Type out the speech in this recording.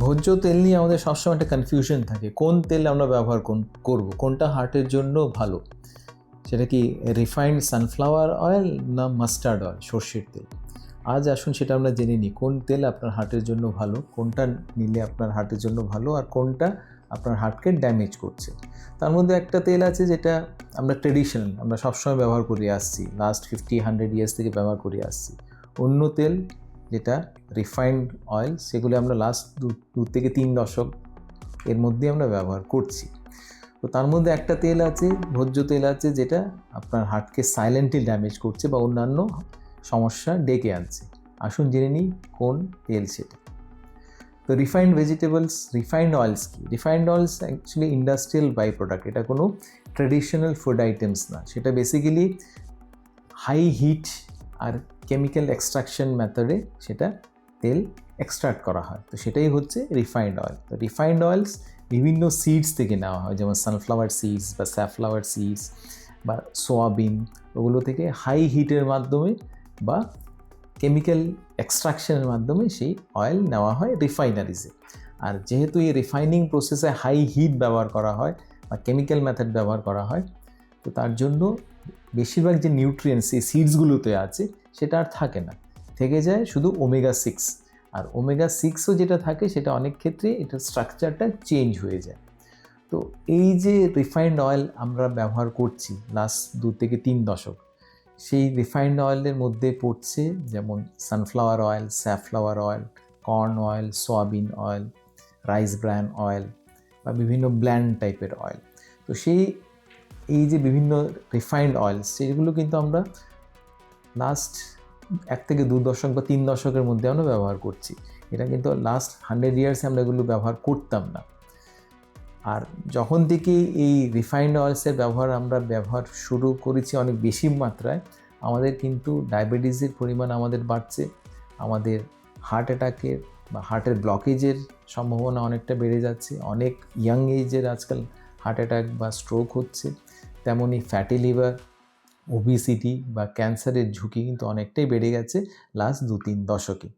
ভোজ্য তেল নিয়ে আমাদের সবসময় একটা কনফিউশন থাকে, কোন তেল আমরা ব্যবহার করব, কোনটা হার্টের জন্য ভালো। সেটা কি রিফাইন্ড সানফ্লাওয়ার অয়েল না মাস্টার্ড অয়েল, সর্ষের তেল। আজ আসুন সেটা আমরা জেনে নিই, কোন তেল আপনার হার্টের জন্য ভালো, কোনটা নিলে আপনার হার্টের জন্য ভালো, আর কোনটা আপনার হার্টকে ড্যামেজ করছে। তার মধ্যে একটা তেল আছে যেটা আমরা ট্রেডিশনাল, আমরা সবসময় ব্যবহার করে আসছি, লাস্ট 50-100 ইয়ার্স থেকে ব্যবহার করে আসছি। অন্য তেল যেটা রিফাইন্ড অয়েল, সেগুলো আমরা লাস্ট 2 থেকে 3 দশক এর মধ্যে আমরা ব্যবহার করছি। তো তার মধ্যে একটা তেল আছে, ভোজ্য তেল আছে, যেটা আপনার হার্টকে সাইলেন্টলি ড্যামেজ করছে বা অন্যান্য সমস্যা ডেকে আনছে। আসুন জেনে নিই কোন তেল সেটা। তো রিফাইন্ড ভেজিটেবলস, রিফাইন্ড অয়েলস কি? Refined oils actually industrial byproduct, এটা কোনো ট্রেডিশনাল ফুড আইটেমস না। সেটা বেসিক্যালি হাই হিট আর কেমিক্যাল এক্সট্রাকশন মেথডে সেটা তেল এক্সট্রাক্ট করা হয়। তো সেটাই হচ্ছে রিফাইন্ড অয়েল। তো রিফাইন্ড অয়েলস বিভিন্ন সিডস থেকে নেওয়া হয়, যেমন সানফ্লাওয়ার সিডস বা স্যাফ্লাওয়ার সিডস বা সোয়াবিন, ওগুলো থেকে হাই হিটের মাধ্যমে বা কেমিক্যাল এক্সট্রাকশনের মাধ্যমে সেই অয়েল নেওয়া হয় রিফাইনারিজে। আর যেহেতু এই রিফাইনিং প্রসেসে হাই হিট ব্যবহার করা হয় বা কেমিক্যাল মেথড ব্যবহার করা হয়, তো তার জন্য বেশিরভাগ যে নিউট্রিয়েন্টস এই সিডসগুলোতে আছে সেটা আর থাকে না, থেকে যায় শুধু ওমেগা 6। আর ওমেগা 6ও যেটা থাকে সেটা অনেক ক্ষেত্রে এটার স্ট্রাকচারটা চেঞ্জ হয়ে যায়। তো এই যে রিফাইন্ড অয়েল আমরা ব্যবহার করছি লাস্ট 2 থেকে 3 দশক, সেই রিফাইন্ড অয়েলের মধ্যে পড়ছে যেমন sunflower oil, safflower oil, corn oil, soybean oil, rice bran oil বা বিভিন্ন ব্ল্যান্ড টাইপের অয়েল। তো এই যে বিভিন্ন রিফাইন্ড অয়েল, সেগুলো কিন্তু আমরা লাস্ট 1 থেকে 2 দশক বা 3 দশকের মধ্যে আমরা ব্যবহার করছি। এটা কিন্তু লাস্ট 100 ইয়ার্সে আমরা এগুলো ব্যবহার করতাম না। আর যখন থেকে এই রিফাইন্ড অয়েলসের ব্যবহার শুরু করেছি অনেক বেশি মাত্রায়, আমাদের কিন্তু ডায়াবেটিসের পরিমাণ আমাদের বাড়ছে, আমাদের হার্ট অ্যাটাকের বা হার্টের ব্লকেজের সম্ভাবনা অনেকটা বেড়ে যাচ্ছে। অনেক ইয়াং এজের আজকাল হার্ট অ্যাটাক বা স্ট্রোক হচ্ছে। তেমনি ফ্যাটি লিভার, ওবিসিটি বা ক্যান্সারের ঝুঁকি কিন্তু অনেকটাই বেড়ে গেছে লাস্ট 2-3 দশকে।